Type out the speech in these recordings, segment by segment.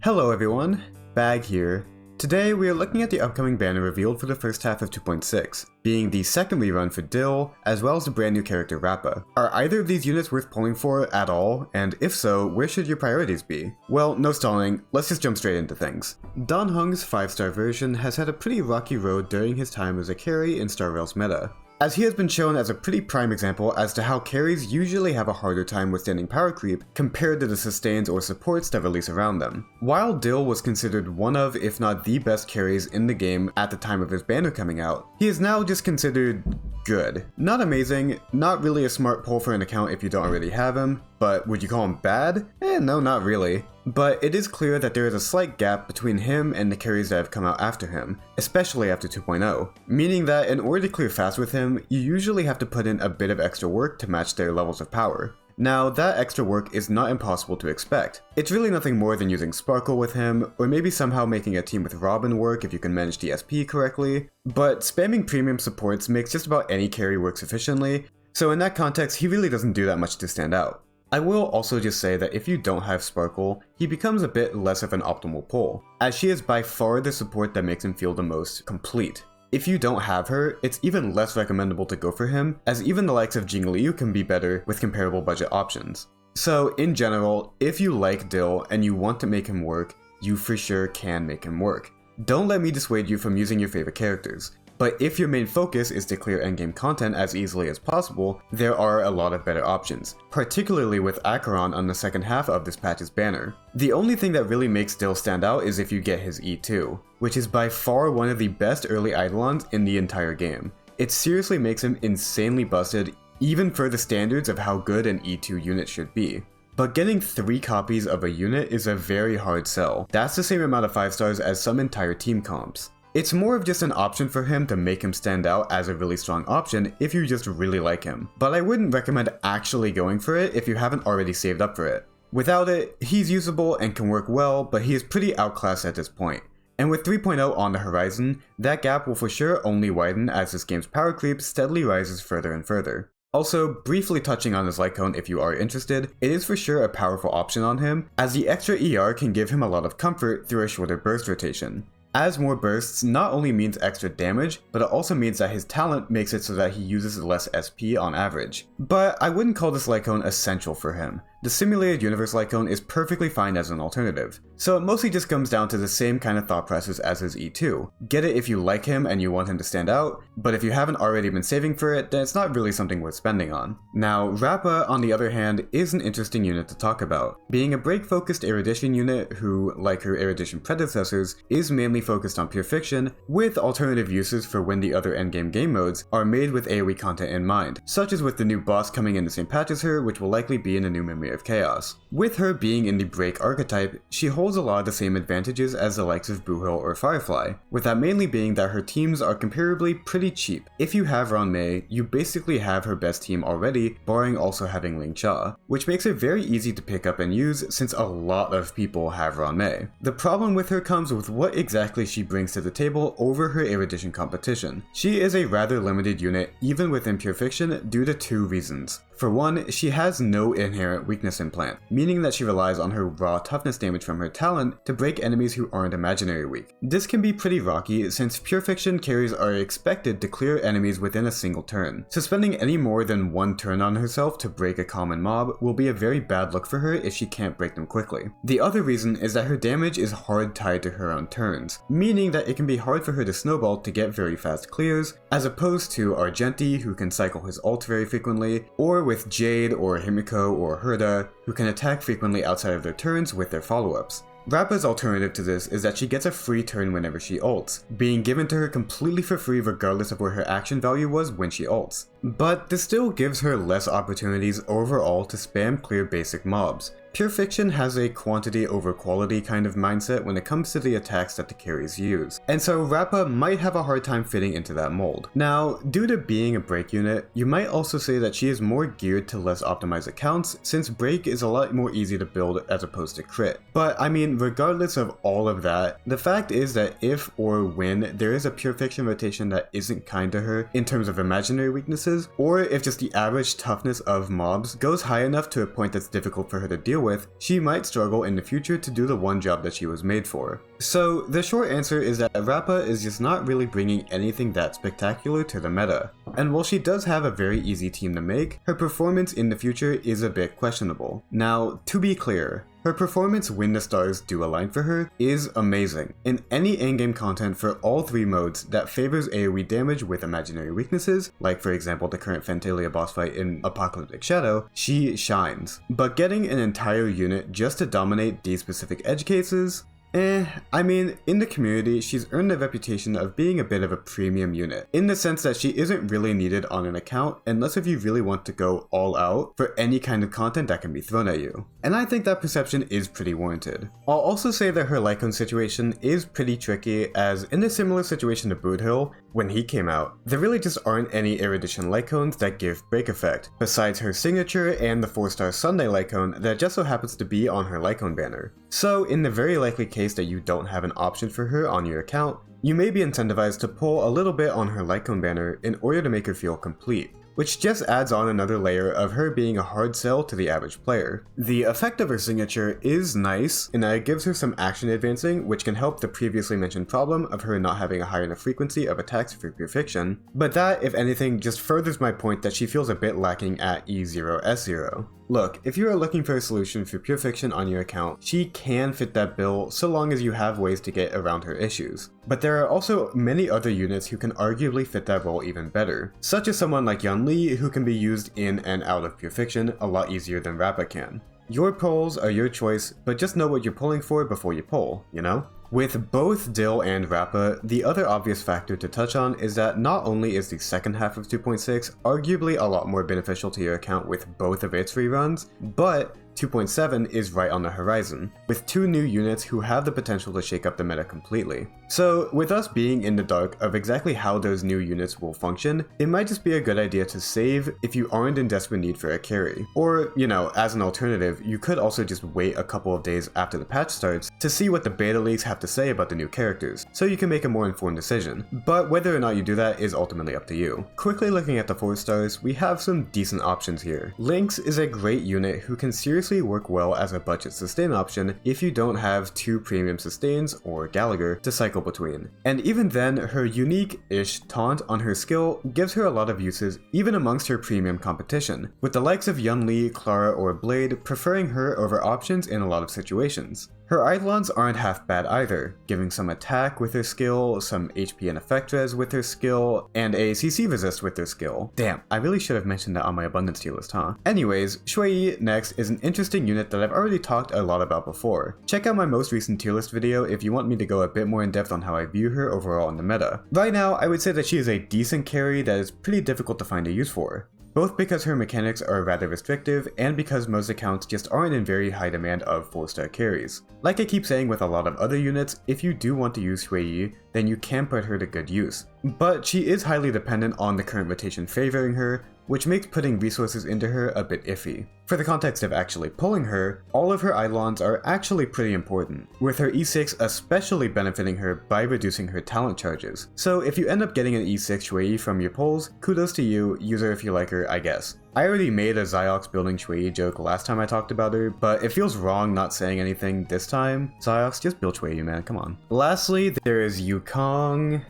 Hello everyone, Bag here. Today we are looking at the upcoming banner revealed for the first half of 2.6, being the second rerun for DHIL, as well as the brand new character Rappa. Are either of these units worth pulling for at all, and if so, where should your priorities be? Well, no stalling, let's just jump straight into things. Dan Heng's 5-star version has had a pretty rocky road during his time as a carry in Star Rail's meta, as he has been shown as a pretty prime example as to how carries usually have a harder time withstanding power creep compared to the sustains or supports that release around them. While DHIL was considered one of, if not the best carries in the game at the time of his banner coming out, he is now just considered good. Not amazing, not really a smart pull for an account if you don't already have him, but would you call him bad? No, not really. But it is clear that there is a slight gap between him and the carries that have come out after him, especially after 2.0, meaning that in order to clear fast with him, you usually have to put in a bit of extra work to match their levels of power. Now, that extra work is not impossible to expect. It's really nothing more than using Sparkle with him, or maybe somehow making a team with Robin work if you can manage the SP correctly, but spamming premium supports makes just about any carry work sufficiently, so in that context he really doesn't do that much to stand out. I will also just say that if you don't have Sparkle, he becomes a bit less of an optimal pull, as she is by far the support that makes him feel the most complete. If you don't have her, it's even less recommendable to go for him, as even the likes of Jingliu can be better with comparable budget options. So in general, if you like DHIL and you want to make him work, you for sure can make him work. Don't let me dissuade you from using your favorite characters. But if your main focus is to clear endgame content as easily as possible, there are a lot of better options, particularly with Acheron on the second half of this patch's banner. The only thing that really makes DHIL stand out is if you get his E2, which is by far one of the best early Eidolons in the entire game. It seriously makes him insanely busted, even for the standards of how good an E2 unit should be. But getting 3 copies of a unit is a very hard sell. That's the same amount of 5 stars as some entire team comps. It's more of just an option for him to make him stand out as a really strong option if you just really like him, but I wouldn't recommend actually going for it if you haven't already saved up for it. Without it, he's usable and can work well, but he is pretty outclassed at this point. And with 3.0 on the horizon, that gap will for sure only widen as this game's power creep steadily rises further and further. Also, briefly touching on his light cone if you are interested, it is for sure a powerful option on him, as the extra ER can give him a lot of comfort through a shorter burst rotation. As more bursts not only means extra damage, but it also means that his talent makes it so that he uses less SP on average. But I wouldn't call this light cone essential for him. The simulated universe light cone is perfectly fine as an alternative, so it mostly just comes down to the same kind of thought process as his E2. Get it if you like him and you want him to stand out, but if you haven't already been saving for it, then it's not really something worth spending on. Now, Rappa, on the other hand, is an interesting unit to talk about, being a break-focused erudition unit who, like her erudition predecessors, is mainly focused on pure fiction, with alternative uses for when the other endgame game modes are made with AoE content in mind, such as with the new boss coming in the same patch as her, which will likely be in a new Memory of Chaos. With her being in the break archetype, she holds a lot of the same advantages as the likes of DHIL or Firefly, with that mainly being that her teams are comparably pretty cheap. If you have Ron Mei, you basically have her best team already, barring also having Ling Cha, which makes it very easy to pick up and use since a lot of people have Ron Mei. The problem with her comes with what exactly she brings to the table over her erudition competition. She is a rather limited unit even within pure fiction due to 2 reasons. For one, she has no inherent weakness implant, meaning that she relies on her raw toughness damage from her talent to break enemies who aren't imaginary weak. This can be pretty rocky since pure fiction carries are expected to clear enemies within a single turn, so spending any more than 1 turn on herself to break a common mob will be a very bad look for her if she can't break them quickly. The other reason is that her damage is hard tied to her own turns, meaning that it can be hard for her to snowball to get very fast clears, as opposed to Argenti who can cycle his ult very frequently, or with Jade or Himiko or Herda, who can attack frequently outside of their turns with their follow-ups. Rappa's alternative to this is that she gets a free turn whenever she ults, being given to her completely for free regardless of where her action value was when she ults. But this still gives her less opportunities overall to spam clear basic mobs. Pure Fiction has a quantity over quality kind of mindset when it comes to the attacks that the carries use, and so Rappa might have a hard time fitting into that mold. Now, due to being a break unit, you might also say that she is more geared to less optimized accounts since break is a lot more easy to build as opposed to crit. But I mean, regardless of all of that, the fact is that if or when there is a Pure Fiction rotation that isn't kind to her in terms of imaginary weaknesses, or if just the average toughness of mobs goes high enough to a point that's difficult for her to deal deal with, she might struggle in the future to do the one job that she was made for. So the short answer is that Rappa is just not really bringing anything that spectacular to the meta. And while she does have a very easy team to make, her performance in the future is a bit questionable. Now, to be clear, her performance when the stars do align for her is amazing. In any endgame content for all 3 modes that favors AoE damage with imaginary weaknesses, like for example the current Phantalia boss fight in Apocalyptic Shadow, she shines. But getting an entire unit just to dominate these specific edge cases? I mean, in the community, she's earned the reputation of being a bit of a premium unit, in the sense that she isn't really needed on an account unless if you really want to go all out for any kind of content that can be thrown at you. And I think that perception is pretty warranted. I'll also say that her Lycone situation is pretty tricky, as in a similar situation to DHIL, when he came out, there really just aren't any Erudition Lycones that give break effect, besides her signature and the 4-star Sunday Lycone that just so happens to be on her Lycone banner. So in the very likely case that you don't have an option for her on your account, you may be incentivized to pull a little bit on her Lycone banner in order to make her feel complete, which just adds on another layer of her being a hard sell to the average player. The effect of her signature is nice in that it gives her some action advancing, which can help the previously mentioned problem of her not having a high enough frequency of attacks for pure fiction, but that, if anything, just furthers my point that she feels a bit lacking at E0S0. Look, if you are looking for a solution for pure fiction on your account, she can fit that bill so long as you have ways to get around her issues. But there are also many other units who can arguably fit that role even better, such as someone like Li, who can be used in and out of pure fiction a lot easier than Rappa can. Your pulls are your choice, but just know what you're pulling for before you pull, you know? With both DHIL and Rappa, the other obvious factor to touch on is that not only is the second half of 2.6 arguably a lot more beneficial to your account with both of its reruns, but 2.7 is right on the horizon, with 2 new units who have the potential to shake up the meta completely. So with us being in the dark of exactly how those new units will function, it might just be a good idea to save if you aren't in desperate need for a carry. Or, you know, as an alternative, you could also just wait a couple of days after the patch starts to see what the beta leaks have to say about the new characters, so you can make a more informed decision. But whether or not you do that is ultimately up to you. Quickly looking at the 4 stars, we have some decent options here. Lynx is a great unit who can seriously work well as a budget sustain option if you don't have 2 premium sustains or Gallagher to cycle between. And even then, her unique-ish taunt on her skill gives her a lot of uses even amongst her premium competition, with the likes of Li, Clara, or Blade preferring her over options in a lot of situations. Her Eidolons aren't half bad either, giving some attack with her skill, some HP and effect res with her skill, and a CC resist with her skill. Damn, I really should have mentioned that on my abundance tier list, huh? Anyways, Shui next is an interesting unit that I've already talked a lot about before. Check out my most recent tier list video if you want me to go a bit more in depth on how I view her overall in the meta. Right now, I would say that she is a decent carry that is pretty difficult to find a use for, both because her mechanics are rather restrictive and because most accounts just aren't in very high demand of 4-star carries. Like I keep saying with a lot of other units, if you do want to use Shui, then you can put her to good use. But she is highly dependent on the current rotation favoring her, which makes putting resources into her a bit iffy. For the context of actually pulling her, all of her Eidolons are actually pretty important, with her E6 especially benefiting her by reducing her talent charges. So if you end up getting an E6 Shui from your pulls, kudos to you, use her if you like her, I guess. I already made a Xiox building Shui joke last time I talked about her, but it feels wrong not saying anything this time. Xiox, just build Shui, man, come on. Lastly, there is Yukong.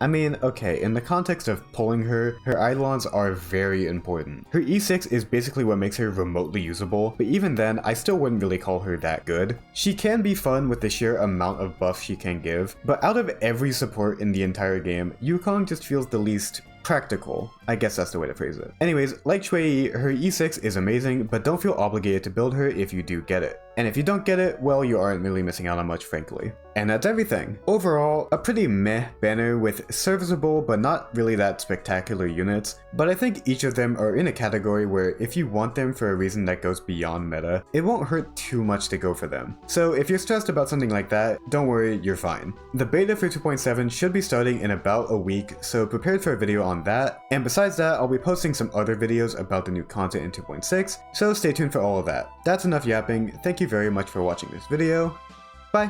I mean, okay, in the context of pulling her, her Eidolons are very important. Her E6 is basically what makes her remotely usable, but even then, I still wouldn't really call her that good. She can be fun with the sheer amount of buff she can give, but out of every support in the entire game, Yukong just feels the least practical. I guess that's the way to phrase it. Anyways, like Shui, her E6 is amazing, but don't feel obligated to build her if you do get it. And if you don't get it, well, you aren't really missing out on much, frankly. And that's everything. Overall, a pretty meh banner with serviceable but not really that spectacular units, but I think each of them are in a category where if you want them for a reason that goes beyond meta, it won't hurt too much to go for them. So if you're stressed about something like that, don't worry, you're fine. The beta for 2.7 should be starting in about a week, so prepared for a video on that. And besides that, I'll be posting some other videos about the new content in 2.6, so stay tuned for all of that. That's enough yapping. Thank you very much for watching this video. Bye!